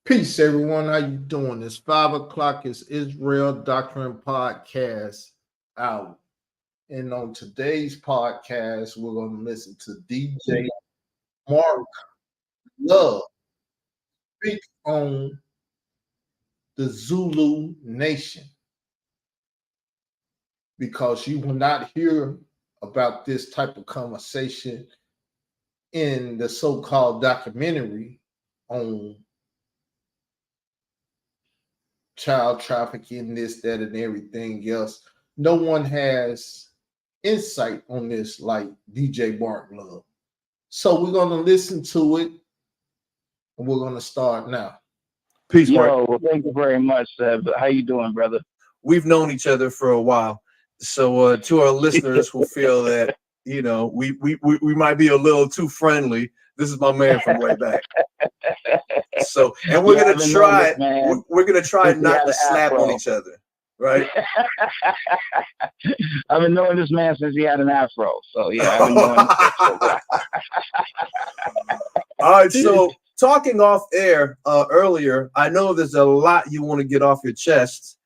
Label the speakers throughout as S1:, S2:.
S1: Peace, everyone. How you doing? It's 5 o'clock. It's Israel Doctrine Podcast out. And on today's podcast, we're going to listen to DJ Mark Love speak on the Zulu Nation because you will not hear about this type of conversation in the so-called documentary on child trafficking, this, that, and everything else. No one has insight on this like DJ Mark Love. So we're going to listen to it, and we're going to start now.
S2: Peace, Mark. Well, thank you very much, Seb. How you doing, brother?
S3: We've known each other for a while. So to our listeners who feel that, we might be a little too friendly, this is my man from way back. So, and we're gonna try. We're gonna try not to slap on each other, right?
S2: I've been knowing this man since he had an afro. So yeah, I've been knowing him for a while.
S3: All right. So talking off air earlier, I know there's a lot you want to get off your chest,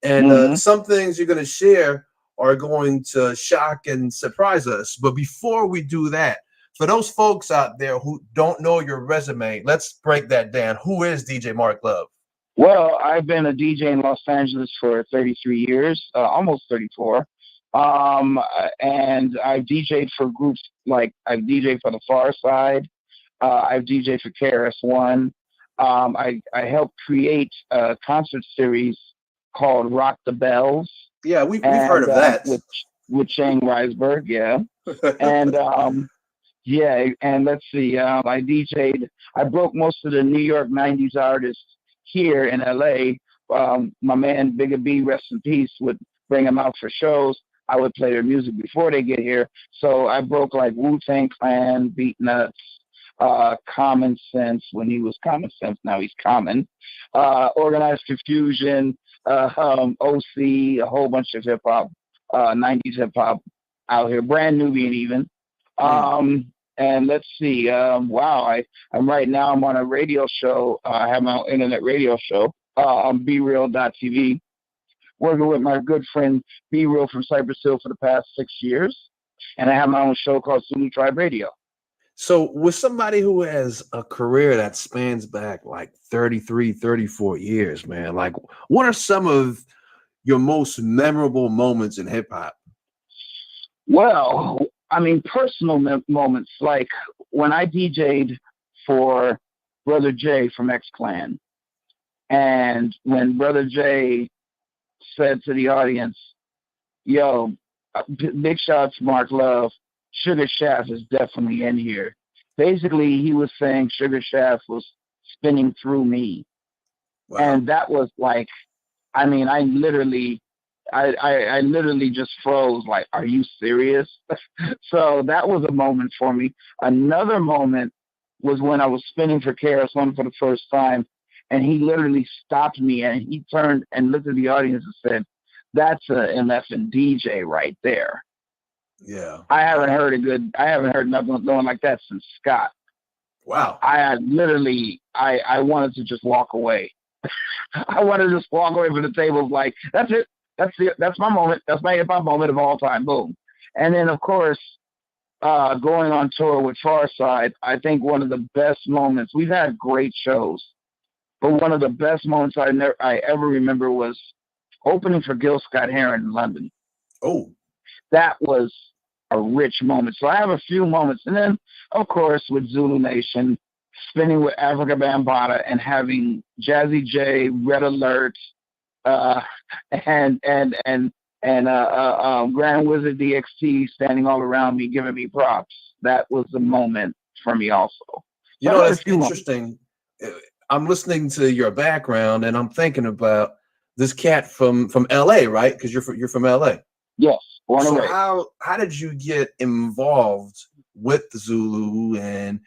S3: and some things you're gonna share are going to shock and surprise us. But before we do that, for those folks out there who don't know your resume, let's break that down. Who is DJ Mark Love?
S2: Well, I've been a DJ in Los Angeles for 33 years, almost 34. And I've DJed for groups like I've DJed for the Far Side. I've DJed for KRS-One. I helped create a concert series called Rock the Bells.
S3: Yeah, we've heard of that.
S2: With Shane Weisberg, yeah. And yeah, and let's see, I DJ'd, I broke most of the New York 90s artists here in LA. My man, Bigger B, rest in peace, would bring them out for shows. I would play their music before they get here. So I broke like Wu-Tang Clan, Beatnuts, Common Sense, when he was Common Sense, now he's Common, Organized Confusion, OC, a whole bunch of hip-hop, 90s hip-hop out here, Brand Nubian even. And let's see, wow, I'm right now, I'm on a radio show. I have my own internet radio show on BeReal.tv, working with my good friend B-Real from Cypress Hill for the past 6 years. And I have my own show called Zulu Tribe Radio.
S3: So with somebody who has a career that spans back like 33, 34 years, man, like what are some of your most memorable moments in hip hop?
S2: Well, I mean, personal moments, like when I DJ'd for Brother J from X-Clan, and when Brother J said to the audience, yo, big shout out to Mark Love, Sugar Shaft is definitely in here. Basically, he was saying Sugar Shaft was spinning through me. Wow. And that was like, I mean, I literally just froze, like, are you serious? So that was a moment for me. Another moment was when I was spinning for KRS-One for the first time, and he literally stopped me, and he turned and looked at the audience and said, that's an effing DJ right there.
S3: Yeah.
S2: I haven't heard nothing going like that since Scott.
S3: Wow.
S2: I wanted to just walk away. I wanted to just walk away from the table like, that's it. That's my moment. That's my hip-hop moment of all time. Boom. And then, of course, going on tour with Farside, I think one of the best moments, we've had great shows, but one of the best moments I ever remember was opening for Gil Scott-Heron in London.
S3: Oh.
S2: That was a rich moment. So I have a few moments. And then, of course, with Zulu Nation, spinning with Africa Bambaataa and having Jazzy J, Red Alert, and Grand Wizard DXT standing all around me, giving me props. That was a moment for me also.
S3: You know, that's interesting. I'm listening to your background and I'm thinking about this cat from LA, right? Because you're from LA.
S2: Yes.
S3: So how did you get involved with the Zulu and,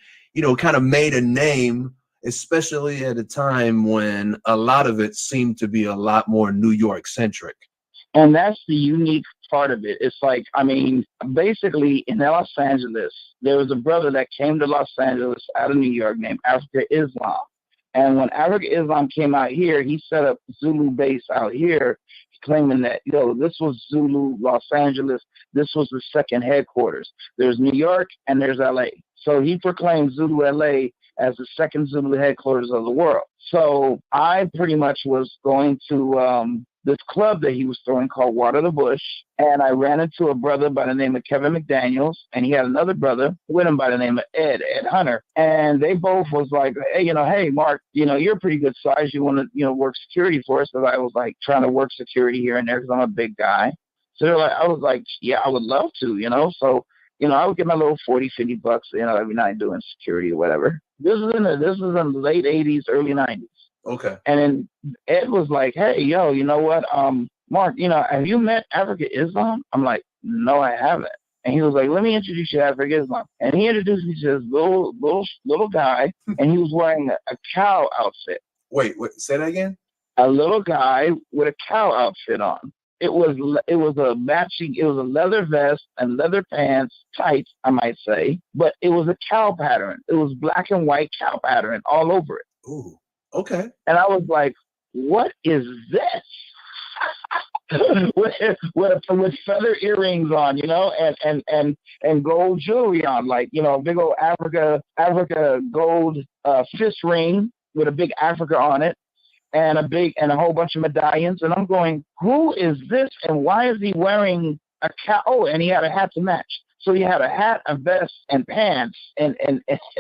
S3: kind of made a name, especially at a time when a lot of it seemed to be a lot more New York centric?
S2: And that's the unique part of it. It's like, I mean, basically in Los Angeles, there was a brother that came to Los Angeles out of New York named Africa Islam. And when Africa Islam came out here, he set up Zulu base out here, claiming that, this was Zulu, Los Angeles. This was the second headquarters. There's New York and there's LA. So he proclaimed Zulu LA as the second Zulu headquarters of the world. So I pretty much was going to this club that he was throwing called Water the Bush. And I ran into a brother by the name of Kevin McDaniels, and he had another brother with him by the name of Ed Hunter. And they both was like, hey, Mark, you're a pretty good size. You want to, work security for us? Because I was like trying to work security here and there because I'm a big guy. So I was like, yeah, I would love to, So, I would get my little $40, $50, every night doing security or whatever. This is in the late 80s, early 90s.
S3: Okay.
S2: And then Ed was like, hey, yo, you know what? Mark, have you met Africa Islam? I'm like, no, I haven't. And he was like, let me introduce you to Africa Islam. And he introduced me to this little guy, and he was wearing a cow outfit.
S3: Wait, say that again?
S2: A little guy with a cow outfit on. It was a leather vest and leather pants, tights, I might say, but it was a cow pattern. It was black and white cow pattern all over it.
S3: Ooh, okay.
S2: And I was like, what is this? with feather earrings on, and gold jewelry on, like, a big old Africa gold fist ring with a big Africa on it. And a whole bunch of medallions. And I'm going, who is this? And why is he wearing a cow? Oh, and he had a hat to match. So he had a hat, a vest, and pants, and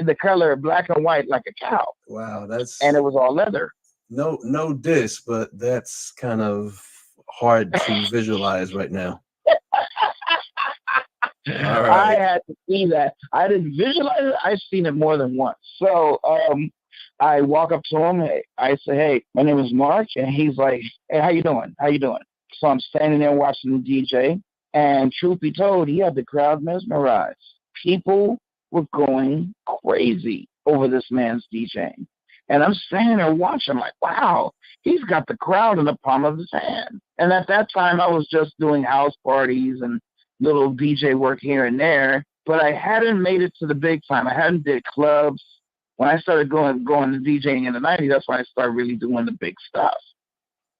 S2: the color black and white like a cow.
S3: Wow,
S2: and it was all leather.
S3: No diss, but that's kind of hard to visualize right now. All right.
S2: I had to see that. I didn't visualize it. I've seen it more than once. So I walk up to him. I say, hey, my name is Mark. And he's like, hey, how you doing? So I'm standing there watching the DJ. And truth be told, he had the crowd mesmerized. People were going crazy over this man's DJing. And I'm standing there watching, like, wow, he's got the crowd in the palm of his hand. And at that time, I was just doing house parties and little DJ work here and there. But I hadn't made it to the big time. I hadn't did clubs. When I started going to DJing in the 90s, that's when I started really doing the big stuff.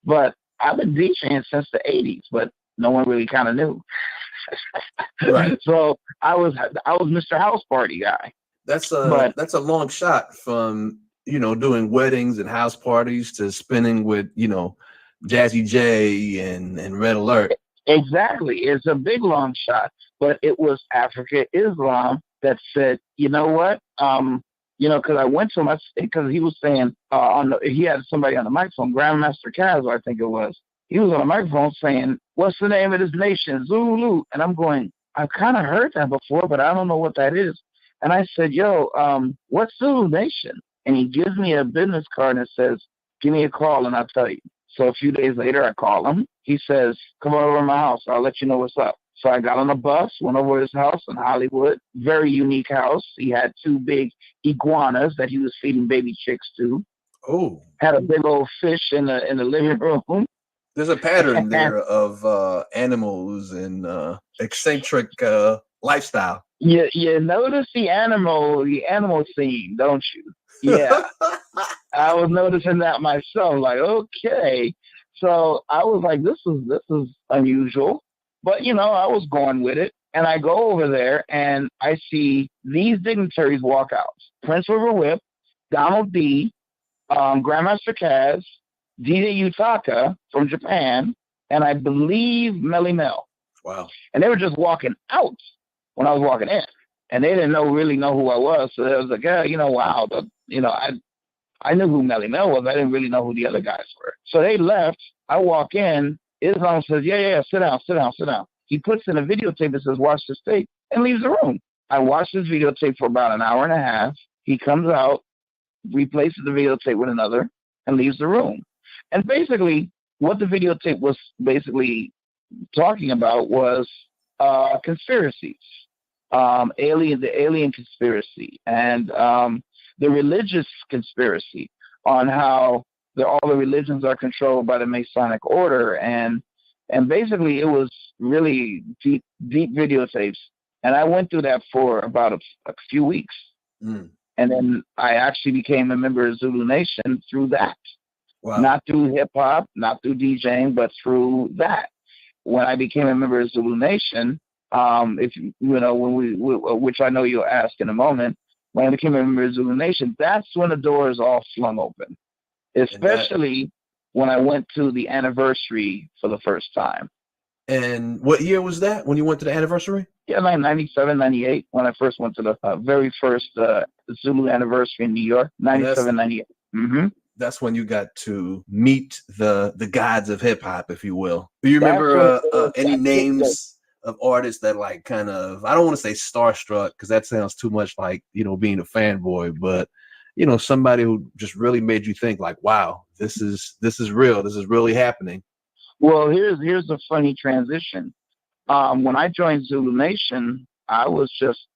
S2: But I've been DJing since the 80s, but no one really kind of knew.
S3: Right.
S2: So I was Mr. House Party guy.
S3: That's a long shot from, doing weddings and house parties to spinning with, Jazzy J and Red Alert.
S2: Exactly. It's a big long shot, but it was Africa Islam that said, you know what? Because I went to him, because he was saying, he had somebody on the microphone, Grandmaster Kaz, I think it was. He was on the microphone saying, what's the name of this nation? Zulu. And I'm going, I've kind of heard that before, but I don't know what that is. And I said, yo, what's Zulu Nation? And he gives me a business card and says, give me a call and I'll tell you. So a few days later, I call him. He says, come over to my house. I'll let you know what's up. So I got on a bus, went over to his house in Hollywood. Very unique house. He had 2 big iguanas that he was feeding baby chicks to.
S3: Oh.
S2: Had a big old fish in the living room.
S3: There's a pattern there of animals and eccentric lifestyle.
S2: You notice the animal theme, don't you? Yeah. I was noticing that myself. Like, okay. So I was like, this is unusual. But, I was going with it. And I go over there and I see these dignitaries walk out. Prince River Whip, Donald D., Grandmaster Kaz, DJ Utaka from Japan, and I believe Melly Mel.
S3: Wow. And
S2: they were just walking out when I was walking in. And they didn't really know who I was. So I was like, yeah, wow. I knew who Melly Mel was. I didn't really know who the other guys were. So they left. I walk in. Islam says, yeah, sit down. He puts in a videotape that says, watch this tape, and leaves the room. I watched this videotape for about an hour and a half. He comes out, replaces the videotape with another, and leaves the room. And basically, what the videotape was basically talking about was conspiracies, the alien conspiracy, and the religious conspiracy on how all the religions are controlled by the Masonic order, and basically it was really deep videotapes, and I went through that for about a few weeks. And then I actually became a member of Zulu Nation through that.
S3: Wow.
S2: Not through hip hop, not through DJing, but through that. When I became a member of Zulu Nation, if you know, when which I know you'll ask in a moment, when I became a member of Zulu Nation, that's when the doors all flung open. Especially when I went to the anniversary for the first time.
S3: And what year was that when you went to the anniversary?
S2: Yeah, like 97, 98, when I first went to the very first Zulu anniversary in New York, 97, 98. Mm-hmm.
S3: That's when you got to meet the gods of hip hop, if you will. Do you remember any names of artists that like kind of, I don't want to say starstruck because that sounds too much like, you know, being a fanboy, but you know, somebody who just really made you think like, wow, this is real. This is really happening.
S2: Well, here's a funny transition. When I joined Zulu Nation, I was just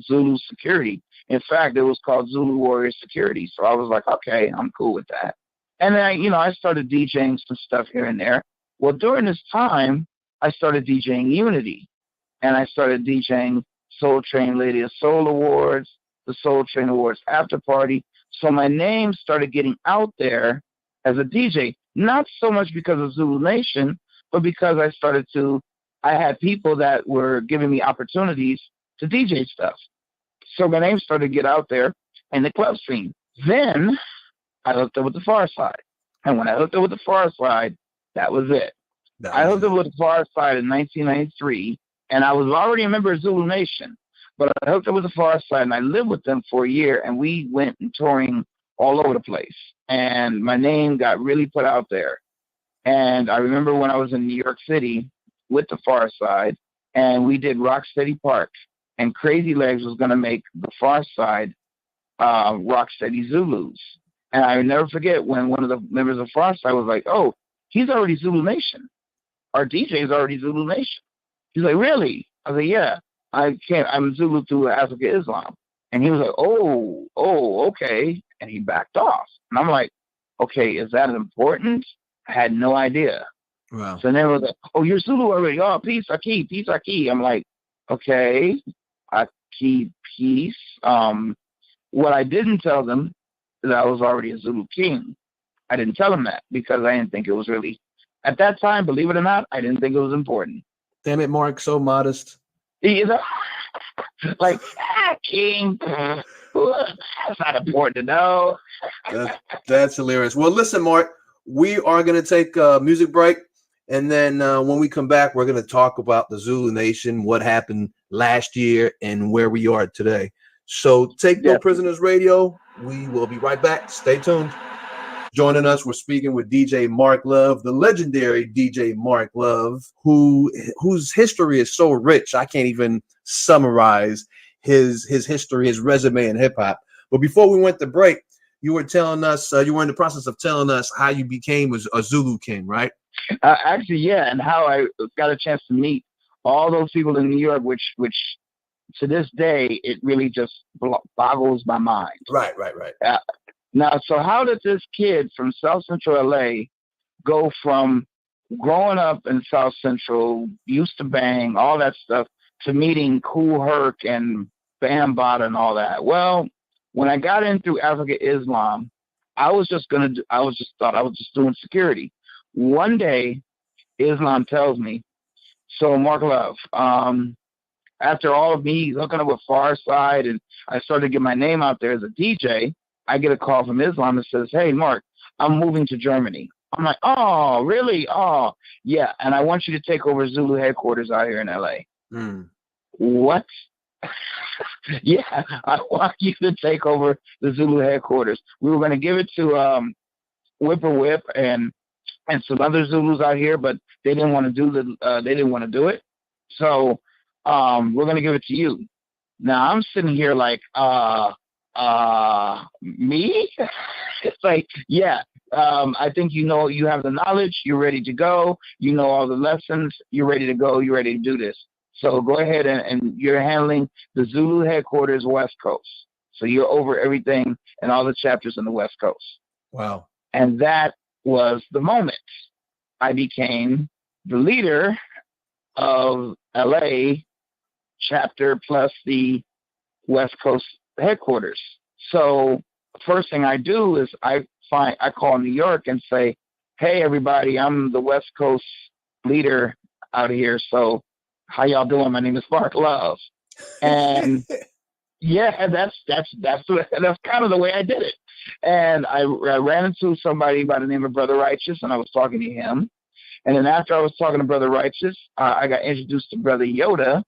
S2: Zulu security. In fact, it was called Zulu Warrior Security. So I was like, okay, I'm cool with that. And then, I started DJing some stuff here and there. Well, during this time, I started DJing Unity. And I started DJing Soul Train Lady of Soul Awards, the Soul Train Awards after party. So my name started getting out there as a DJ, not so much because of Zulu Nation, but because I had people that were giving me opportunities to DJ stuff. So my name started to get out there in the club scene. Then I hooked up with the Far Side. And when I hooked up with the Far Side, that was it. I hooked up with the Far Side in 1993, and I was already a member of Zulu Nation. But I hooked up with the Far Side, and I lived with them for a year, and we went and touring all over the place. And my name got really put out there. And I remember when I was in New York City with the Far Side, and we did Rocksteady Park. And Crazy Legs was going to make the Far Side Rocksteady Zulus. And I never forget when one of the members of Far Side was like, oh, he's already Zulu Nation. Our DJ is already Zulu Nation. He's like, really? I was like, yeah, I'm Zulu through Africa Islam. And he was like, oh, okay. And he backed off. And I'm like, okay, is that important? I had no idea.
S3: Wow.
S2: So then it was like, oh, you're Zulu already. Oh, peace, Aki, peace, Aki. I'm like, okay, Aki, peace. What I didn't tell them is I was already a Zulu king. I didn't tell them that because I didn't think it was really, at that time, believe it or not, I didn't think it was important.
S3: Damn it, Mark, so modest.
S2: Like, king, that's not important to know.
S3: That's hilarious. Well, listen, Mark, we are going to take a music break. And then when we come back, we're going to talk about the Zulu Nation, what happened last year, and where we are today. So take No Prisoners Radio. We will be right back. Stay tuned. Joining us, we're speaking with DJ Mark Love, the legendary DJ Mark Love, whose history is so rich, I can't even summarize his history, his resume in hip hop. But before we went to break, you were telling us, you were in the process of telling us how you became a Zulu king, right?
S2: Actually, yeah, and how I got a chance to meet all those people in New York, which to this day, it really just boggles my mind.
S3: Right.
S2: Now, so how did this kid from South Central LA go from growing up in South Central, used to bang, all that stuff, to meeting Kool Herc and Bambaataa and all that? Well, when I got in through Africa Islam, I thought I was just doing security. One day, Islam tells me, so Mark Love, after all of me hooking up with Far Side and I started to get my name out there as a DJ, I get a call from Islam that says, hey, Mark, I'm moving to Germany. I'm like, oh, really? Oh, yeah. And I want you to take over Zulu headquarters out here in LA. What? Yeah, I want you to take over the Zulu headquarters. We were going to give it to Whip and some other Zulus out here, but they didn't want to do it. So we're going to give it to you. Now I'm sitting here like, me? It's like, yeah, I think you have the knowledge, you're ready to go, you know all the lessons, you're ready to go, you're ready to do this. So go ahead and you're handling the Zulu headquarters West Coast. So you're over everything and all the chapters in the West Coast.
S3: Wow.
S2: And that was the moment I became the leader of LA chapter plus the West Coast headquarters. So first thing I do is I call New York and say, hey, everybody, I'm the West Coast leader out here. So how y'all doing? My name is Mark Love. And yeah, that's kind of the way I did it. And I ran into somebody by the name of Brother Righteous, and I was talking to him. And then after I was talking to Brother Righteous, I got introduced to Brother Yoda,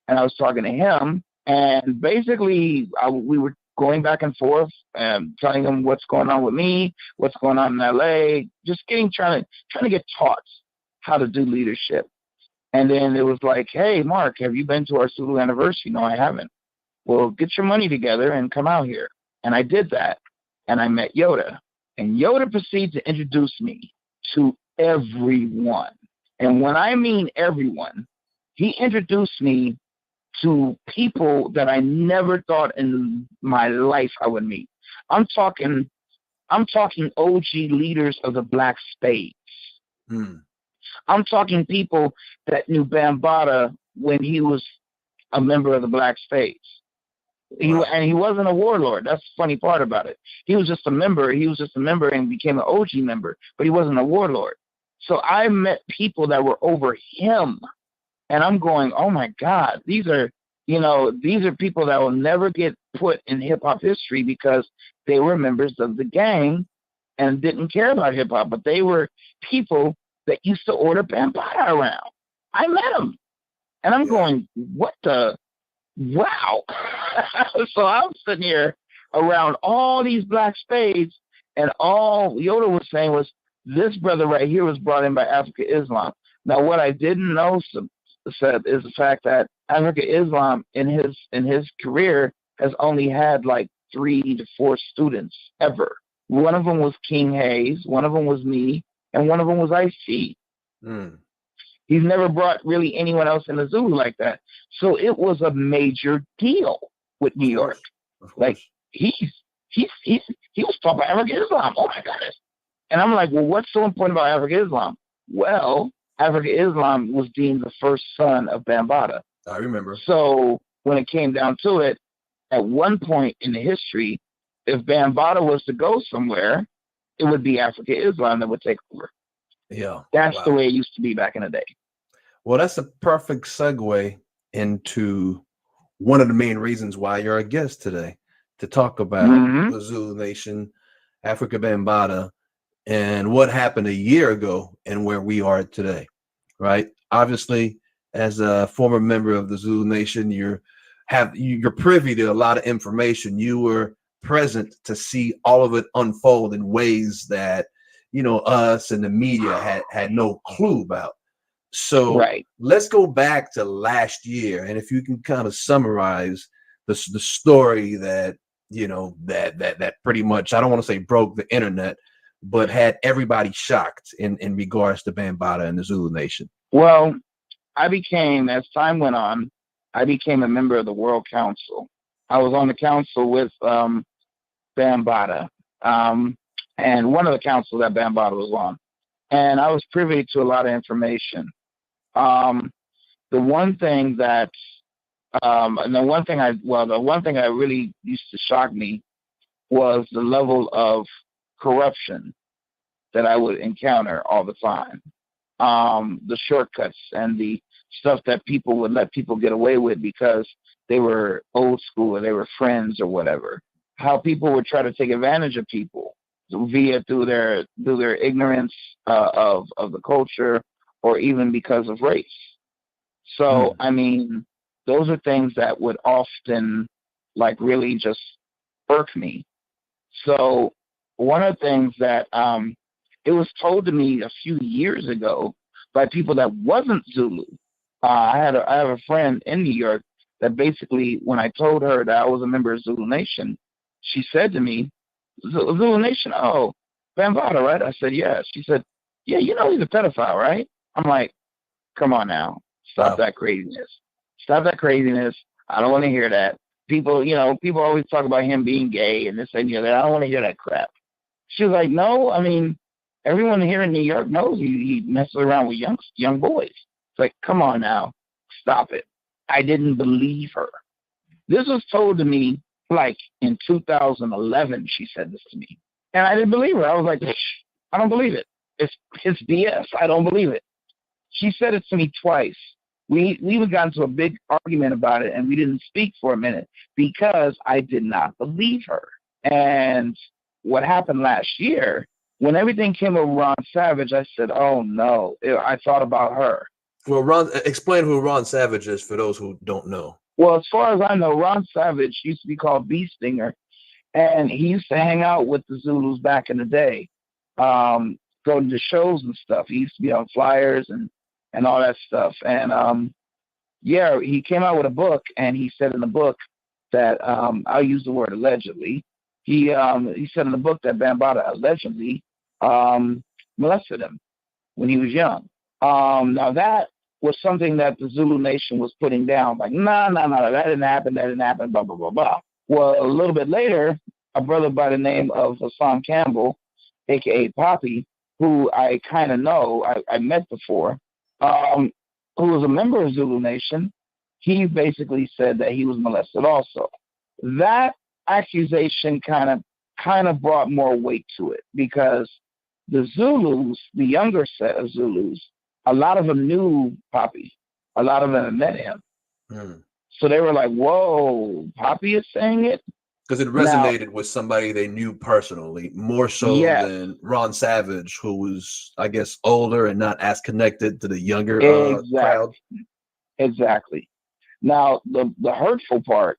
S2: and I was talking to him. And basically, we were going back and forth, telling him what's going on with me, what's going on in LA, just trying to get taught how to do leadership. And then it was like, hey, Mark, have you been to our Zulu anniversary? No, I haven't. Well, get your money together and come out here. And I did that. And I met Yoda. And Yoda proceeded to introduce me to everyone. And when I mean everyone, he introduced me to people that I never thought in my life I would meet. I'm talking OG leaders of the Black Spades. I'm talking people that knew Bambaataa when he was a member of the Black Spades. And he wasn't a warlord. That's the funny part about it. He was just a member. He was just a member and became an OG member, but he wasn't a warlord. So I met people that were over him, and I'm going, oh my God, these are people that will never get put in hip hop history because they were members of the gang and didn't care about hip hop, but they were people that used to order Bambaataa around. I met them, and I'm going, what the? Wow. So I'm sitting here around all these Black Spades, and all Yoda was saying was, this brother right here was brought in by Africa Islam. Now, what I didn't know said is the fact that Africa Islam in his career has only had like 3 to 4 students ever. One of them was King Hayes, one of them was me, and one of them was Ice-T. He's never brought really anyone else in the Zulu like that. So it was a major deal with New York. Like he was taught by African Islam. Oh my goodness. And I'm like, well, what's so important about African Islam? Well, African Islam was deemed the first son of Bambaataa.
S3: I remember.
S2: So when it came down to it, at one point in the history, if Bambaataa was to go somewhere, it would be African Islam that would take over.
S3: Yeah.
S2: That's the way it used to be back in the day.
S3: Well, that's a perfect segue into one of the main reasons why you're a guest today, to talk about the Zulu Nation, Africa Bambaataa, and what happened a year ago and where we are today, right? Obviously, as a former member of the Zulu Nation, you're privy to a lot of information. You were present to see all of it unfold in ways that, us and the media had no clue about. So let's go back to last year, and if you can kind of summarize the story that that pretty much, I don't want to say broke the internet, but had everybody shocked in regards to Bambaataa and the Zulu Nation.
S2: Well, as time went on, I became a member of the World Council. I was on the council with Bambaataa, and one of the councils that Bambaataa was on, and I was privy to a lot of information. The one thing that really used to shock me was the level of corruption that I would encounter all the time. The shortcuts and the stuff that people would let people get away with because they were old school or they were friends or whatever. How people would try to take advantage of people through their ignorance of the culture, or even because of race. So, I mean, those are things that would often really just irk me. So one of the things that it was told to me a few years ago by people that wasn't Zulu. I have a friend in New York that basically, when I told her that I was a member of Zulu Nation, she said to me, Zulu Nation, oh, Bambaataa, right? I said, yeah. She said, yeah, he's a pedophile, right? I'm like, come on now. Stop that craziness. Stop that craziness. I don't want to hear that. People always talk about him being gay and this and that. I don't want to hear that crap. She was like, no, I mean, everyone here in New York knows he messes around with young boys. It's like, come on now. Stop it. I didn't believe her. This was told to me Like in 2011, she said this to me. And I didn't believe her. I was like, I don't believe it. It's BS. I don't believe it. She said it to me twice. We even got into a big argument about it, and we didn't speak for a minute because I did not believe her. And what happened last year, when everything came over Ron Savage, I said, oh, no. I thought about her.
S3: Well, explain who Ron Savage is for those who don't know.
S2: Well, as far as I know, Ron Savage used to be called Bee Stinger, and he used to hang out with the Zulus back in the day, go to shows and stuff. He used to be on flyers and all that stuff. And yeah, he came out with a book, and he said in the book that I'll use the word allegedly. He said in the book that Bambaataa allegedly molested him when he was young. Now that was something that the Zulu Nation was putting down, like, no, that didn't happen, blah, blah, blah, blah. Well, a little bit later, a brother by the name of Hassan Campbell, a.k.a. Poppy, who I kind of know, I met before, who was a member of Zulu Nation, he basically said that he was molested also. That accusation kind of brought more weight to it because the Zulus, the younger set of Zulus, a lot of them knew Poppy. A lot of them had met him. So they were like, whoa, Poppy is saying it?
S3: Because it resonated with somebody they knew personally, more so than Ron Savage, who was, I guess, older and not as connected to the younger crowd.
S2: Exactly. Now, the hurtful part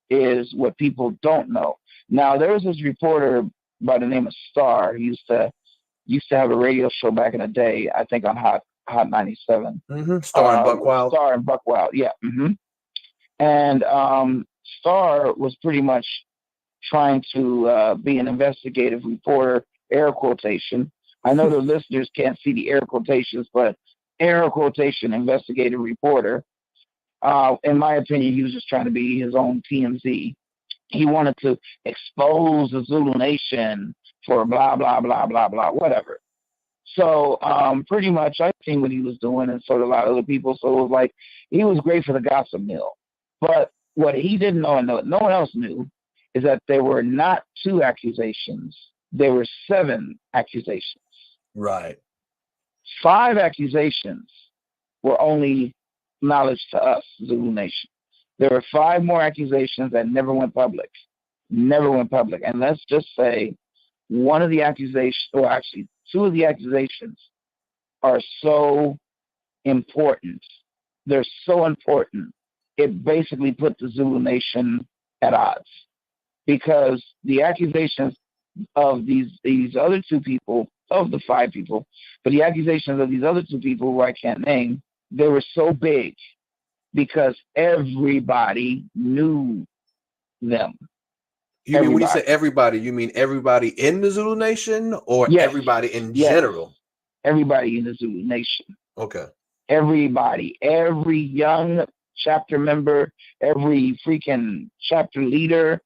S2: is what people don't know. Now, there was this reporter by the name of Star. He used to have a radio show back in the day, I think on Hot 97.
S3: Star and Buckwild.
S2: Star and Buckwild, yeah. And Star was pretty much trying to be an investigative reporter, air quotation. I know the listeners can't see the air quotations, but air quotation investigative reporter. In my opinion, he was just trying to be his own TMZ. He wanted to expose the Zulu Nation for blah, blah, blah, blah, blah, whatever. So pretty much I seen what he was doing, and so did a lot of other people. So it was like he was great for the gossip mill. But what he didn't know and no one else knew is that there were not 2 accusations. There were 7 accusations.
S3: Right.
S2: 5 accusations were only knowledge to us, Zulu Nation. There were 5 more accusations that never went public. And let's just say one of the accusations, or actually 2 of the accusations, are so important. They're so important. It basically put the Zulu Nation at odds because the accusations of these other 2 people, of the 5 people, but the accusations of these other 2 people who I can't name, they were so big because everybody knew them.
S3: When you say everybody, you mean everybody in the Zulu Nation or everybody in general?
S2: Everybody in the Zulu Nation.
S3: Okay.
S2: Everybody, every young chapter member, every freaking chapter leader,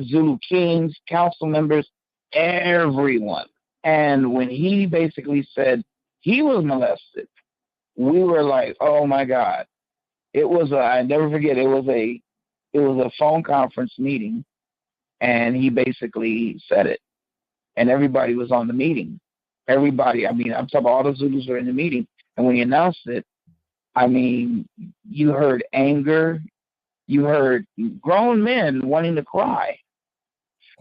S2: Zulu Kings, council members, everyone. And when he basically said he was molested, we were like, oh my God. It was I never forget, it was a phone conference meeting, and he basically said it. And everybody was on the meeting. Everybody, I'm talking about all the Zulus were in the meeting. And when he announced it, you heard anger, you heard grown men wanting to cry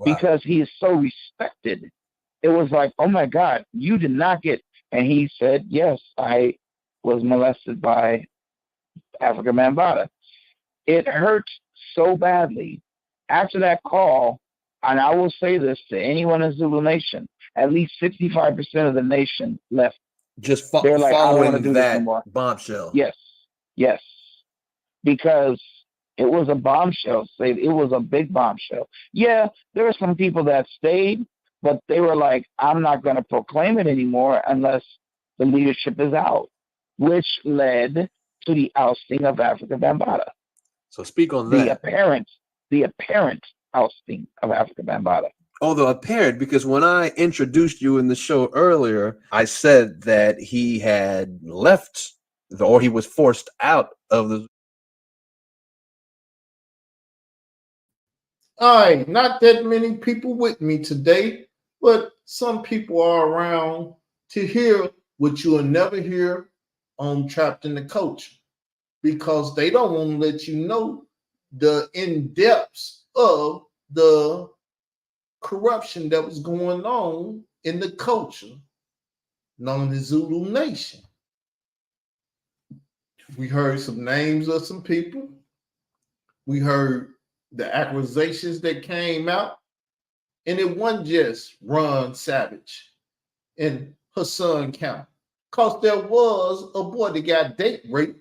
S2: because he is so respected. It was like, oh my God, you did not get, and he said, yes, I was molested by Africa Bambaataa. It hurt so badly. After that call, and I will say this to anyone in Zulu Nation, at least 65% of the nation left.
S3: Just they're like, following that bombshell.
S2: Yes. Because it was a bombshell. It was a big bombshell. Yeah, there were some people that stayed, but they were like, I'm not going to proclaim it anymore unless the leadership is out, which led to the ousting of Africa Bambaataa.
S3: So speak on that.
S2: The apparent ousting of Africa Bambaataa.
S3: Although apparent, because when I introduced you in the show earlier, I said that he had left or he was forced out of the.
S1: All right, not that many people with me today, but some people are around to hear what you'll never hear on Trapped in the Culture because they don't want to let you know the in-depths of the corruption that was going on in the culture known as Zulu Nation. We heard some names of some people. We heard the accusations that came out. And it wasn't just Ron Savage and Hassan County. Because there was a boy that got date raped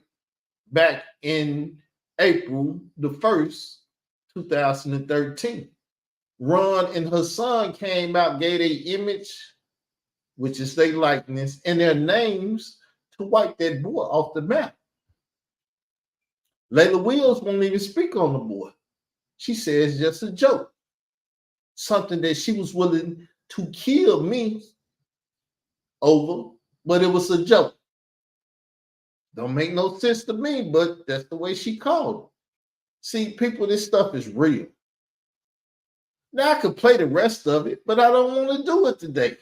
S1: back in April the 1st, 2013. Ron and Hassan came out, gave their image, which is their likeness, and their names to wipe that boy off the map. Layla Wills won't even speak on the boy. She says just a joke. Something that she was willing to kill me over, but it was a joke. Don't make no sense to me, but that's the way she called it. See, people, this stuff is real. Now I could play the rest of it, but I don't want to do it today.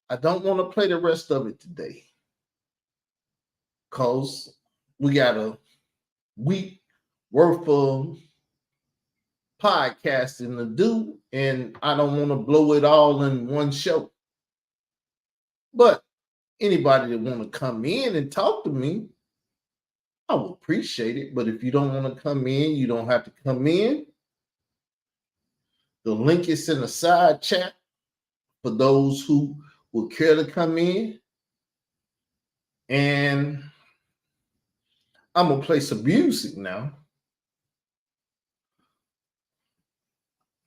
S1: I don't want to play the rest of it today. Because we got a week worth of podcasting to do, and I don't want to blow it all in one show. But anybody that want to come in and talk to me, I will appreciate it. But if you don't want to come in, you don't have to come in. The link is in the side chat for those who will care to come in. And I'm going to play some music now.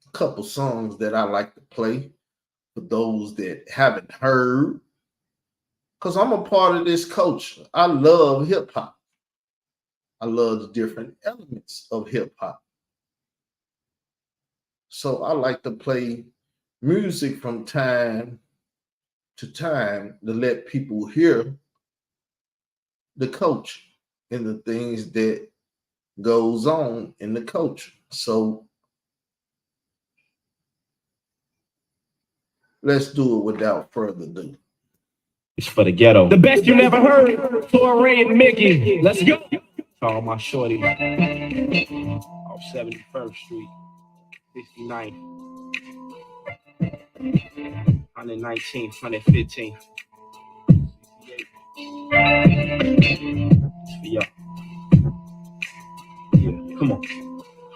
S1: A couple songs that I like to play for those that haven't heard. Because I'm a part of this culture. I love hip hop. I love the different elements of hip hop. So I like to play music from time to time to let people hear the culture and the things that goes on in the culture. So let's do it without further ado.
S4: It's for the ghetto. The best you never heard. Torre and Mickey. Let's go. Call my shorty off 71st Street, 69th, 119th, 115th. It's for y'all. Yeah, come on.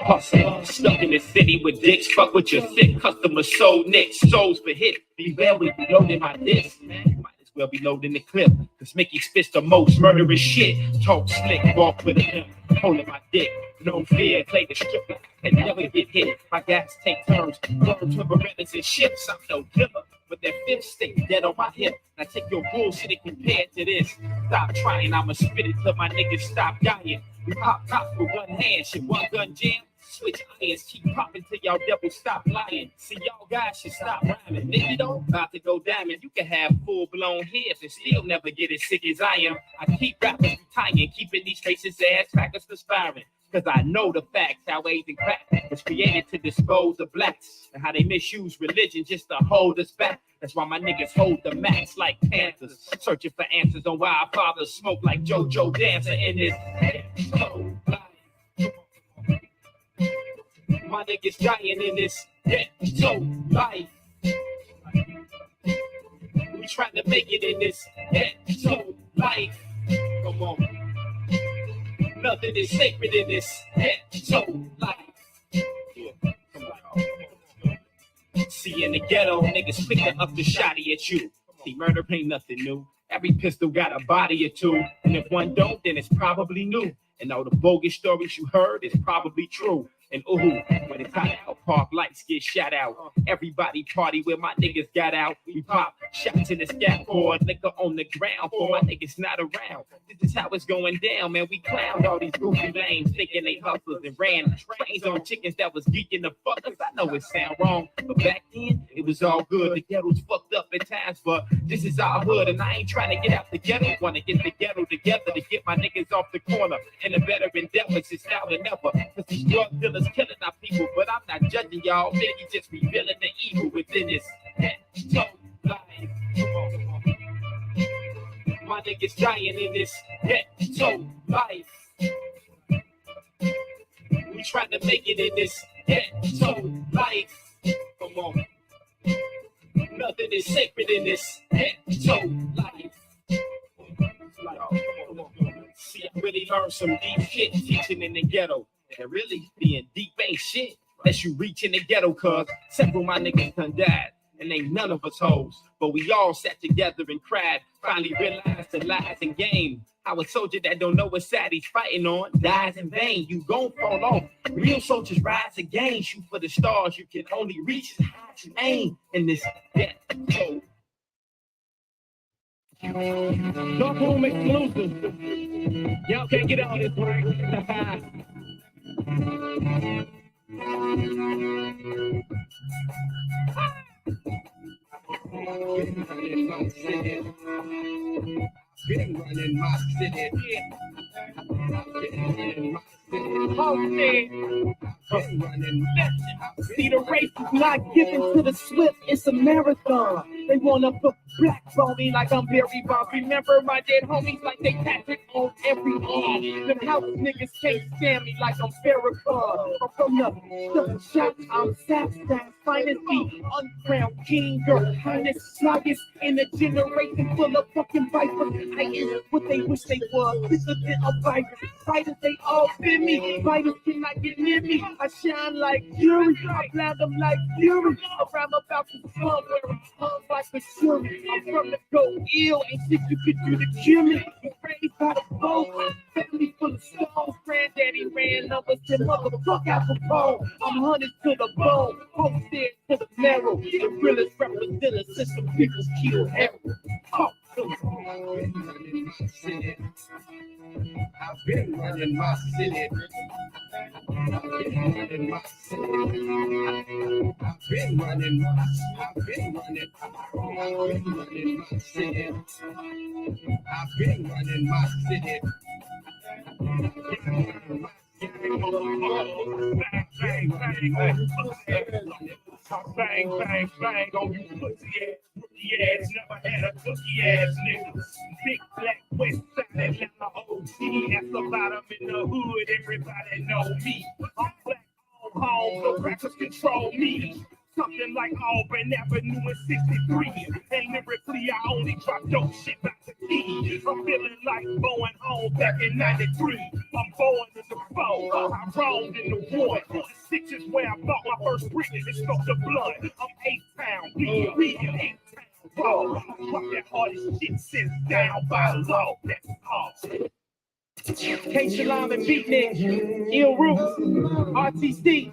S4: Hustle, stuck in the city with dicks. Fuck with your sick customers, sold nicks. Souls for hit. Beware when you loading my disc, man. Well, be loading the clip, cause Mickey spits the most murderous shit. Talk slick, walk with him, holding my dick. No fear, play the strip and never get hit. My gas take turns, burn to Berettas and ships. I'm no killer, but that fifth stick dead on my hip. Now take your bullshit and compare it to this. Stop trying, I'ma spit it till my niggas stop dying. We pop top with one hand, shit, one gun jam. Switch irons, keep popping till y'all devils stop lying. See, y'all guys should stop rhyming. Nigga, don't about to go diamond. You can have full-blown hairs and still never get as sick as I am. I keep rappers retiring, keeping these faces ass crackers conspiring. Cause I know the facts, how AIDS and crack was created to dispose of blacks. And how they misuse religion just to hold us back. That's why my niggas hold the max like panthers. Searching for answers on why our fathers smoke like JoJo Dancer in this cold life. My niggas dying in this ghetto life. We trying to make it in this ghetto life. Come on. Nothing is sacred in this ghetto life. Yeah. Come on. See, in the ghetto, niggas quick to up the shotty at you. See, murder ain't nothing new. Every pistol got a body or two. And if one don't, then it's probably new. And all the bogus stories you heard is probably true. And ooh, when it's hot out, park lights get shot out. Everybody party where my niggas got out. We pop shots in the scaffold, liquor on the ground for my niggas not around. This is how it's going down, man. We clowned all these goofy lames, thinking they hustlers and ran trains on chickens that was geeking the fuckers. I know it sound wrong, but back then it was all good. The ghetto's fucked up at times, but this is our hood, and I ain't trying to get out the ghetto. Wanna get the ghetto together to get my niggas off the corner. And the better endeavors is now than ever. Cause these drug dealers killers killing our people, but I'm not judging y'all. Maybe just revealing the evil within this ghetto life. My niggas dying in this ghetto life. We trying to make it in this ghetto life. Come on. Nothing is sacred in this ghetto life. See, I really learned some deep shit teaching in the ghetto. And really being deep ain't shit unless you reach in the ghetto, cuz several of my niggas done died. And ain't none of us hoes. But we all sat together and cried. Finally realized the lies and game. How a soldier that don't know what side he's fighting on dies in vain. You gon' fall off. Real soldiers rise again. Shoot for the stars. You can only reach as high as you aim in this ghetto. Dark room exclusive. Y'all can't get on this right. Been running my city. See, the race is not given to the swift, it's a marathon. They wanna put black on me like I'm Barry Bonds. Remember my dead homies like they Patrick on every arm. Them house niggas can't stand me like I'm Farrakhan. I'm from the shop, I'm Saxon, finest beat, uncrowned king, your highness, sluggish in a generation full of fucking vipers. I is what they wish they were, bigger than a virus. Fighters, they all fear me, fighters cannot get near me. I shine like fury, I blind them like fury. Around about to slum where I'm hung like a fury. I'm from the go ill, ain't shit you could do to kill me. You raised by the boat, family full of stones. Granddaddy ran numbers to motherfuck out the phone. I'm hunted to the bone, posted to the marrow. The realest represent a system people kill heroin. I've been running my city. I've been running my city. I've been running my city. I've been running my city. Bang, bang, bang on you pussy ass, rookie ass, never had a cookie ass niggas. Big black west side Atlanta OG, that's the bottom in the hood, everybody know me. I'm black on home, the crackers control me. Something like Auburn Avenue in 63. And lyrically, I only drop dope shit back to key. I'm feeling like going home back in 93. I'm born in the foe, I roamed in the wood. The 6 is where I bought my first brick and smoked the blood. I'm 8-pound, real, 8-pound. Raw. Fuck that hardest shit since down by law. That's all. K-Shalom and Beatnik, Ill Roots, RTC,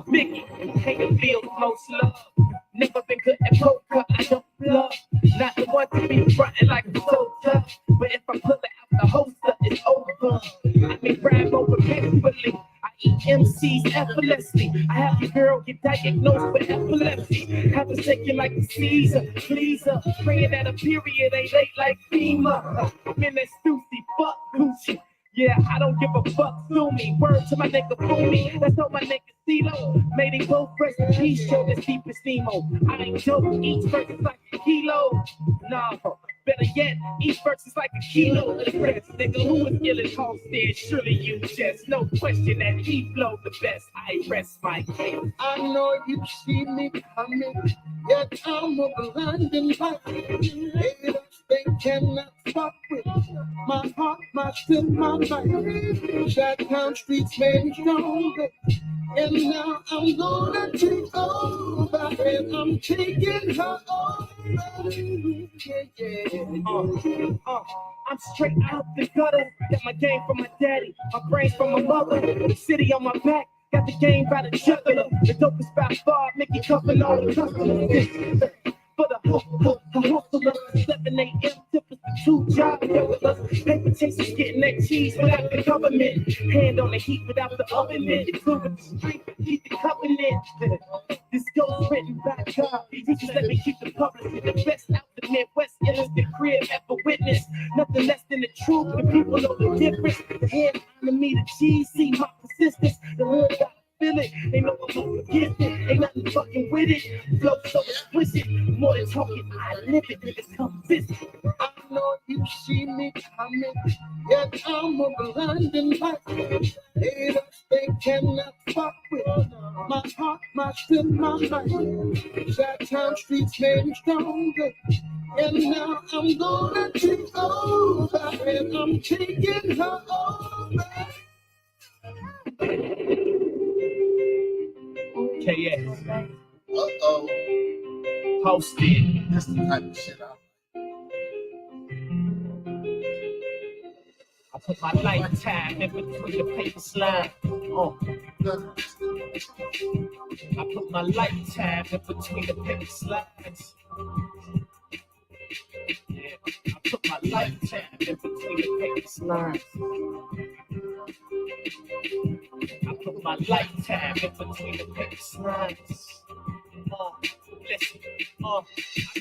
S4: Mickey, hate feel most love. Never been good at poker, I don't love. Not the one to be frontin' like a soldier. But if I pull it out the holster, it's over. I may grab over peacefully. I eat MCs effortlessly. I have your girl get diagnosed with epilepsy. Have a second like a Caesar, pleaser. Praying that a period ain't late like FEMA. I'm in that Stussy, fuck Gucci. Yeah, I don't give a fuck, sue me. Word to my nigga Boomy. That's all my nigga CeeLo. Made it go fresh and cheese show that's deep as Nemo. I ain't joke, each verse is like a kilo. Nah, better yet, each verse is like a kilo. The rest, nigga, who is killing Halstead? Surely you just, no question that he flow the best. I rest my case.
S5: I know you see me coming, yet I'm a blinding light. Haters, they cannot fuck with my heart, my still, my mind. That town streets made me stronger, and now I'm gonna take over, and I'm taking her over.
S4: I'm straight out the gutter. Got my game from my daddy, my brain from my mother. The city on my back, got the game by the juggler. The dopest by far, Mickey cuffing all the customers. For the hustler, 7 a.m. tippers for 2 jobs. Paper chasers getting that cheese without the government. Hand on the heat without the oven. It's over the street, keep the covenant. This goes written by God. He just let me keep the publishing. The best out the Midwest, illest the crib ever witnessed. Nothing less than the truth. The people know the difference. The head on me, the cheese, see my persistence. The hood got feel slick. Ain't no one gonna forget it. Ain't nothing fucking with it. Flow so explicit. More than talking, I live it. Niggas come visit.
S5: I know you see me coming, yet I'm a blinding light. Haters, they cannot fuck with my heart, my spirit, my mind. Shot-town streets made me stronger, and now I'm gonna take over, and I'm taking her over.
S4: KS.
S1: Uh-oh.
S4: Posted.
S1: That's the type of shit I
S4: I put my lifetime in between the paper slide. I put my lifetime in between the paper slides. Yeah, I put my lifetime in between the paper slides. I put my lifetime in between the paper slides. Listen, I'm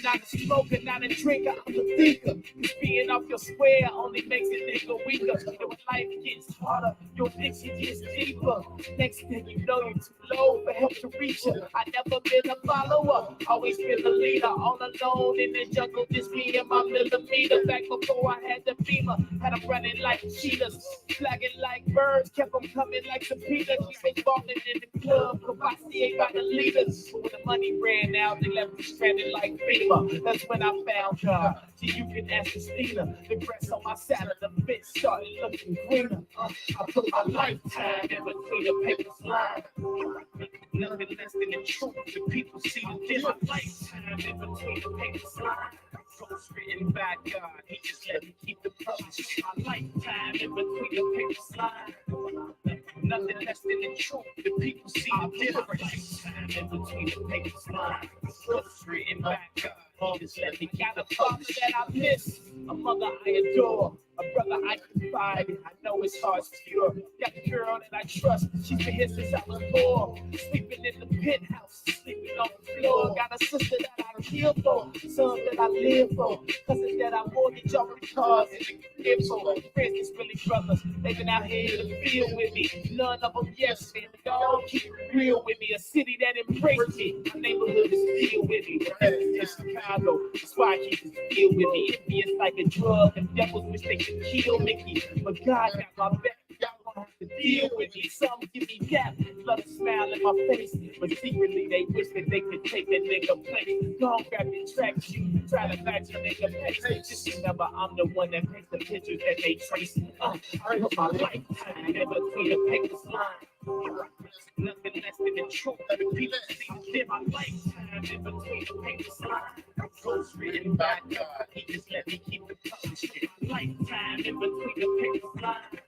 S4: not a smoker, not a drinker, I'm a thinker. Cause being off your square only makes a nigga weaker. And when life gets harder, your addiction gets deeper. Next thing you know, you're too low for help to reach her. I never been a follower, always been a leader. All alone in the jungle, just me and my millimeter. Back before I had the beamer, had them running like cheetahs, flagging like birds, kept them coming like some peanuts. We been balling in the club, Cavassier by the leaders. But when the money ran out, they left me stranded like FEMA. That's when I found God. So you can ask Christina. The grass on my side of the bit started looking greener. I put my lifetime in between the paper slides. Nothing less than the truth. The people see the difference. My lifetime in between the paper slides. Ghost written by God. He just let me keep the promise. My lifetime in between the paper slides. Nothing less than the truth. The people see the difference. My lifetime in between the paper slides. Ghost written by God. He just let me got a father that I miss, a mother I adore, a brother I confide. I know it's hard to cure. Got a girl that I trust. She's been here since I was born. Sleeping in the penthouse, sleeping on the floor. Got a sister that I kill for, son that I live for, cousin that I mortgage off the cars and the gift for. Friends that's really brothers. They've been out here in the field with me. None of them yes men. They all keep it real with me. A city that embraced me. My neighborhood is still with me. It's Chicago. That's why I keep this deal with me. Envy is like a drug, and devils wish they could kill Mickey. But God got my back. Y'all gonna have to deal with me. Some give me gap, love a smile in my face, but secretly they wish that they could take that nigga place. Don't grab your track shoes, try to match a nigga pace. Just remember, I'm the one that paints the pictures that they trace. I put my lifetime in between the paper lines. Nothing less than the truth. The people see live my lifetime in between the paper slides. Ghost written by God. He just let me keep the publishing. Lifetime in between the paper slides.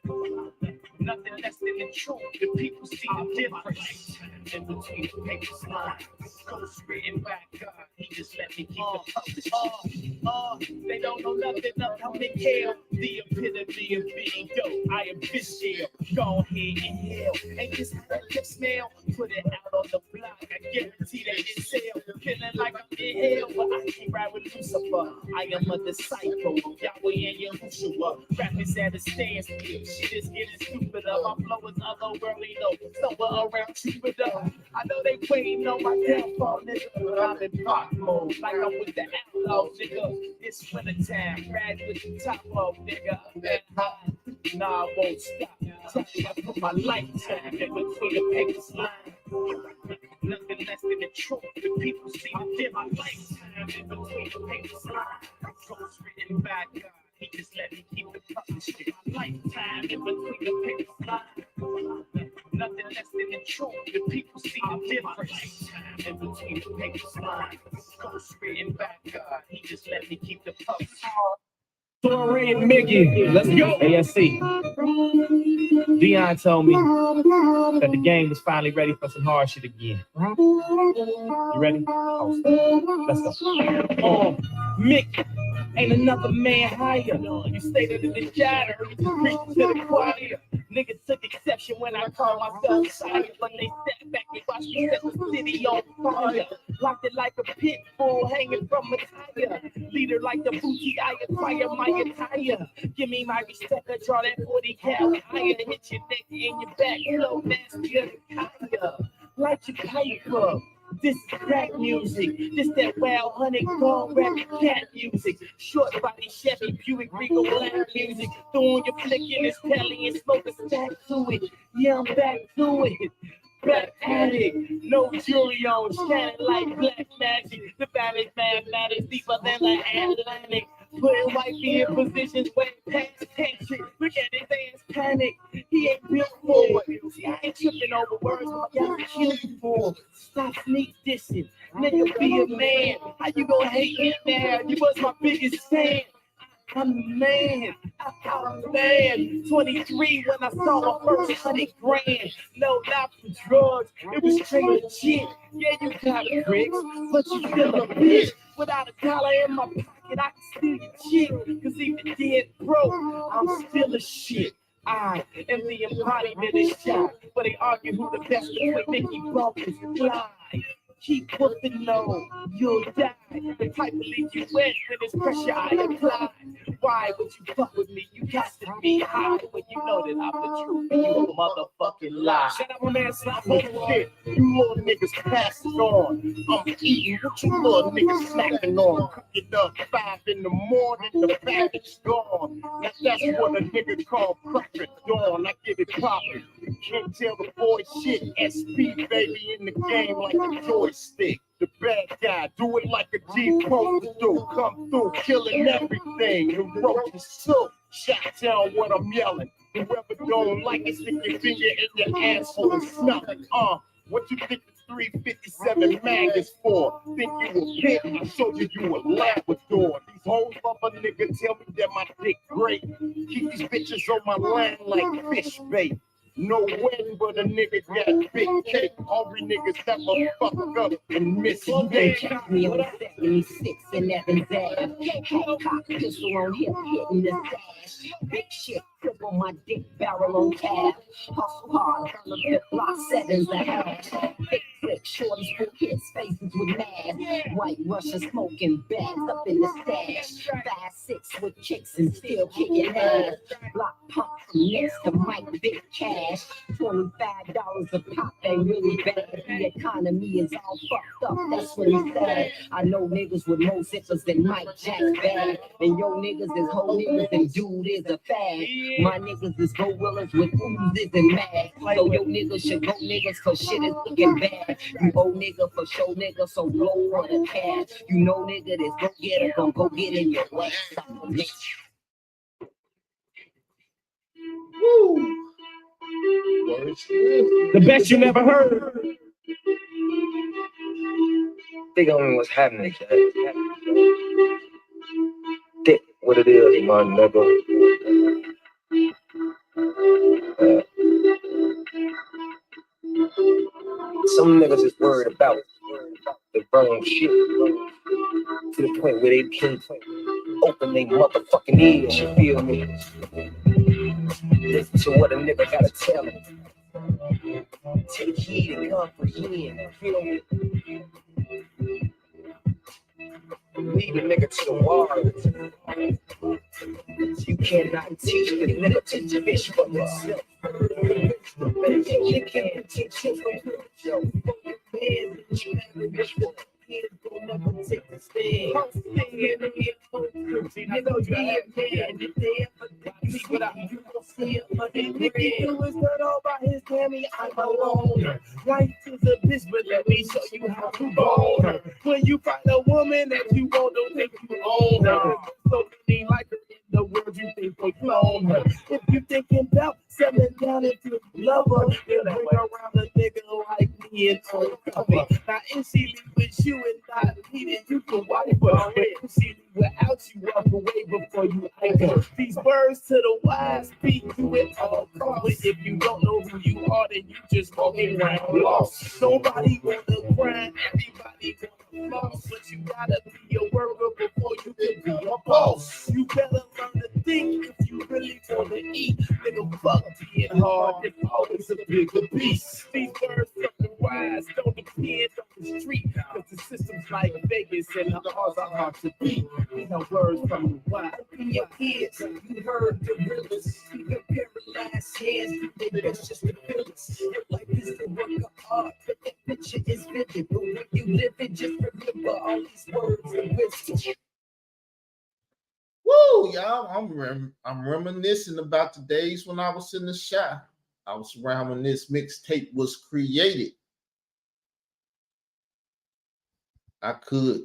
S4: Nothing less than the truth. The people see the difference. In between the paper slides. Ghost written by God. He just let me keep the publishing. They don't know nothing of how they care. The epitome of being dope. I am this year. Go ahead and hell. Ain't this how that smell? Put it out on the block. I guarantee that it sell. Feeling like I'm in hell, but I can't ride with Lucifer. I am a disciple. Yahweh and Yahushua. Rappers at a standstill. Shit is getting stupider. My flow is otherworldly, though. Somewhere around Jupiter. I know they waiting on my downfall, nigga. But I'm in pop mode. Like I'm with the outlaws, nigga. It's wintertime. Ride with the top off, nigga. I'm that high. Nah, I won't stop. Tell me I put my lifetime in between the paper slides. Nothing less than the truth. The people see I did my lifetime in between the paper slides. Ghost written by God. He just let me keep the publishing. My lifetime in between the paper slides. Nothing less than the truth. The people see I did my lifetime in between the paper slides. Ghost written by God. He just let me keep the publishing. Florian Mickey, let's go. ASC. Dion told me that the game was finally ready for some hard shit again. You ready? Oh, let's go. Mick, ain't another man higher. You stated in the chatter, you just preached to the choir. Niggas took exception when I called myself sire, but they stepped back and watched me set the city on fire. Locked it like a pit bull hanging from a tire. Leader like the booty, I acquire my attire. Give me my respect, I draw that 40 cal higher. Hit your neck and your back, low nastier than higher. Like your piper. This is crack music. This that wild honey gone rap cat music. Short body Chevy Buick Regal black music. Throwing your flick in his belly and smoke a stack to it. Yeah, I'm back to it. Back at it. No jury on, shining like black magic. The balance mathematics deeper than the Atlantic. Putting wifey in positions way past tension. Look at his ass panic. He ain't built for it. See, I ain't tripping over words, but y'all kill you for it. Stop sneak dissing. Nigga, be a man. How you gonna hate me now? You was my biggest fan. I'm the man. I'm the man. 23 when I saw my first 100 grand. No, not for drugs. It was straight legit. Yeah, you got bricks, but you still a bitch. Without a dollar in my pocket, I can steal your chick. Cause even dead broke, I'm still a shit. I am the embodiment of shot. But they argue who the best between Mickey Bump and Fly. Keep whooping low, you'll die. The type of leave you wet when it's pressure I apply. Why would you fuck with me? You got to be high when you know that I'm the truth and you a motherfucking lie. Shut up, my man, stop holding shit. You little niggas pass it on. I'm eating what you little niggas snacking on. Cooking up 5 in the morning, the fat is gone. Now that's what a nigga call perfect dawn. I get it poppin'. You can't tell the boy shit. SP baby in the game like a joystick. The bad guy, do it like a G supposed to do. Come through, killing everything. The roach is silk. Shot down what I'm yelling. Whoever don't like it, stick your finger in your asshole and smell it. What you think the 357 mag is for? Think you a pit? I showed you a Labrador. These hoes love a nigga, tell me that my dick great. Keep these bitches on my land like fish bait. No wedding, but a nigga got big cake. Hungry niggas that will fuck up and miss
S6: You
S4: you.
S6: can catch me on 76 and Evans Ave. Cock pistol on hip, hitting the dash. Big shit, triple my dick barrel on cab. Hustle hard, burn a bit, block 7s a hash. Big trick, shorties who hit spaces with mad. White Russian smoking bags up in the stash. 5'6" with chicks and still kicking ass. Block pump from next to Mike Big Cash. $25 a pop ain't really bad. The economy is all fucked up, that's what he said. I know niggas with more zippers than Mike Jack's bag. And yo niggas is whole niggas and dude is a fag. My niggas is go-willers with oozes and mags. So yo niggas should go niggas cause shit is looking bad. You owe nigga for show nigga, so blow on the cash. You know nigga that's go get it, gon' go get in your ass.
S1: Woo.
S4: The best you never heard.
S7: Think on what's happening, Jack. Think what it is, my nigga. Some niggas is worried about the wrong shit to the point where they can't open their motherfucking ears, you feel me? Listen to what a nigga gotta tell them. Take heed and comprehend, you feel me? Lead a nigga to the water. You cannot teach the nigga to fish for yourself. You can't teach him from yourself. Man, you never wish for. Don't never take the stand. Nigga, be a man. If they ever think what I do, you'll see it. But they nigga was hurt all by his mammy. I'm alone. Life is a bitch, but let me show you how to bone her. When you find a woman that you want, don't think you own her. So many like her in the world, you think they clone her. If you thinking about settling down into lover, then bring around a nigga like me and uncover. Now, if she leave with you and not needed, you can wipe her. But if she leave without you, walk away before you anchor. These words to the wise speak you it all costs. If you don't know who you are, then you just walking around lost. Nobody wanna grind, everybody wanna floss, but you gotta be a worker before you can be a boss. You better learn to think if you really wanna eat. Nigga, fuck being hard, it's always a bigger piece. These words from the wise don't depend on the street, cause the systems like Vegas and the cars are hard to beat. These are words from the wild. In your ears, you heard the rivers. The paralyzed hands, that's just the feelings. Your life is the work of art, but the picture is vivid. But when you live it, just remember all these words and wisdom.
S1: Woo, y'all! I'm reminiscing about the days when I was in the shop. I was around when this mixtape was created. I could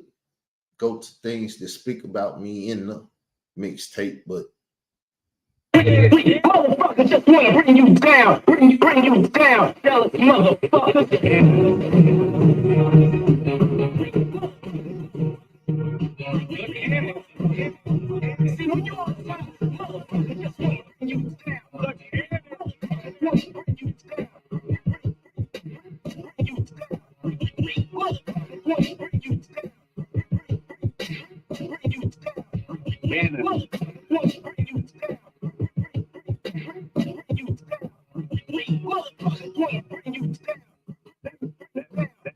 S1: go to things that speak about me in the mixtape, but
S4: Motherfucker just wanna bring you down, bring you down, jealous motherfucker. See when you on fire, motherfucker just wanna bring you down. Look, bring you down.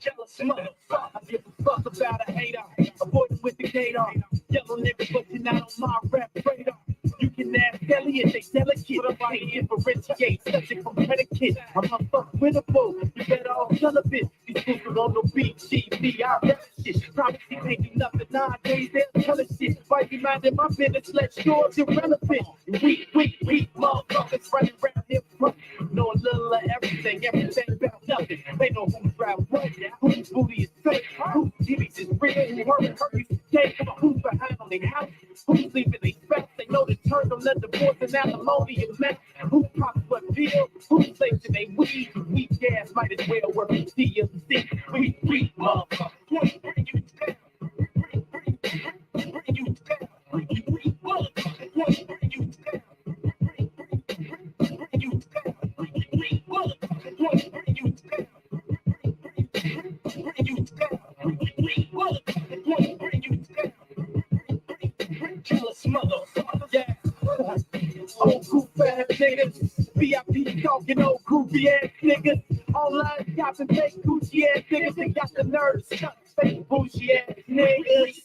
S4: Jealous motherfucker, I give a fuck about a hater. Avoid with the gator. Yellow nigga, but you're not on my rap radar. You can ask Elliot, they delicate. But I differentiate, subject from predicate. I'm a fuck with a fool. You better all son of it. These fools on the beat, GV, I rap shit. Promise you ain't do nothing nowadays, they'll tell us shit. Why you minding my business? Let's yours irrelevant. Weak motherfuckers running around here front. Know a little of everything about nothing. They know who's rap what, whose booty is fake, whose titties is real, who hurt you today, who's behind on their house, who's leaving their spouse. They know the terms on the divorce and alimony and mess. Who pops what deal, who's facing they weed, weak gas might as well work in DMC. Weak motherfuckers, bring you down, bring you down, weak motherfuckers, bring you down. Jealous motherfucker, yeah. Old goof ass niggas, VIP talking old goofy ass niggas. Online shopping fake Gucci ass niggas. They got the nerves, fake bougie ass niggas.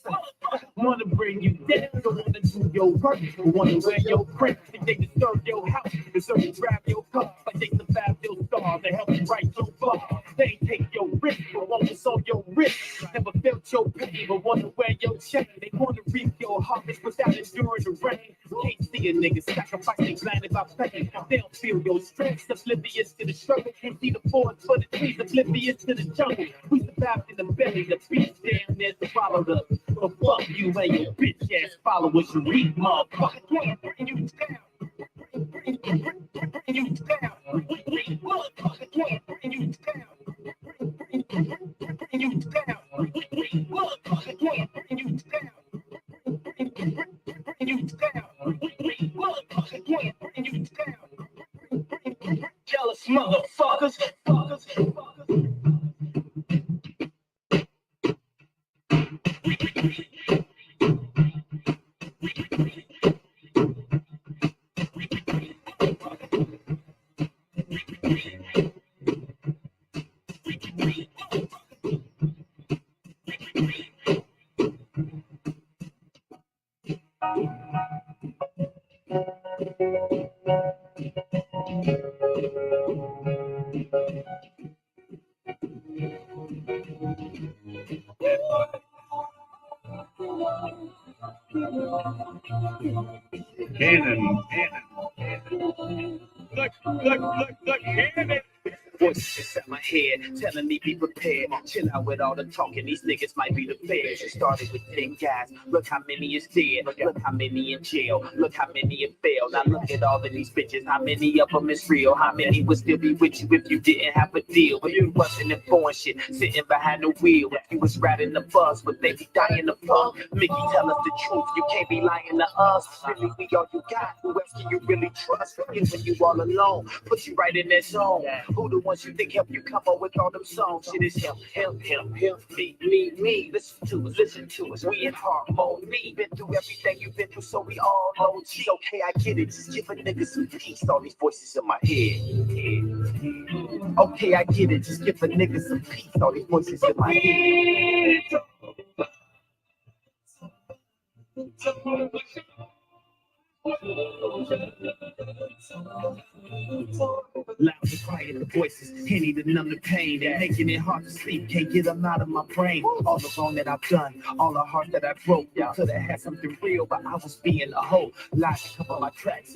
S4: Wanna bring you down, don't wanna do your work, wanna wear your print. Think they disturb your house, deserve to drive your car. Like they survive your star, they help you write your bar. They take your risk, but won't on your wrist. Never felt your pain, but wanna wear your chain. They wanna reap your harvest without enduring the rain. Can't see a nigga sacrifice, they blinded by pain. They don't feel your stress, oblivious to the struggle. Can't see the forest for the trees, oblivious to the jungle. We survived in the belly, the beast down there to follow the. But fuck you and your bitch ass followers, you weak motherfucker. Bring you down. Bring you down. Weak motherfucker. Bring you down. Bring you down. Weak motherfucker. Bring you down. Bring you down. Weak motherfucker. Bring you down. Jealous motherfuckers. Cannon. Look, Cannon. Voices inside my head telling me be prepared. Chill out with all the talking. These niggas might be the feds. You started with 10 guys. Look how many is dead. Look how many in jail. Look how many have failed. Now look at all of these bitches. How many of them is real? How many would still be with you if you didn't have a deal? If you wasn't informed shit, sitting behind the wheel. If you was riding the bus, but they be dying to fuck. Mickey, tell us the truth. You can't be lying to us. Really, we all you got. Who else can you really trust? Even when you all alone, put you right in that zone. Who the ones you think help you come up with all them songs? Shit is him, me. Listen to us. We in harmony. Been through everything you've been through, so we all know. G, okay, I get it. Just give a nigga some peace. All these voices in my head.
S7: Okay, I get it. Just give the niggas some peace. All these voices in my head. Loud and quiet, the voices, Henny to numb the pain. They're making it hard to sleep, can't get them out of my brain. All the wrong that I've done, all the heart that I broke. I could have had something real, but I was being a hoe. Lies to cover my tracks.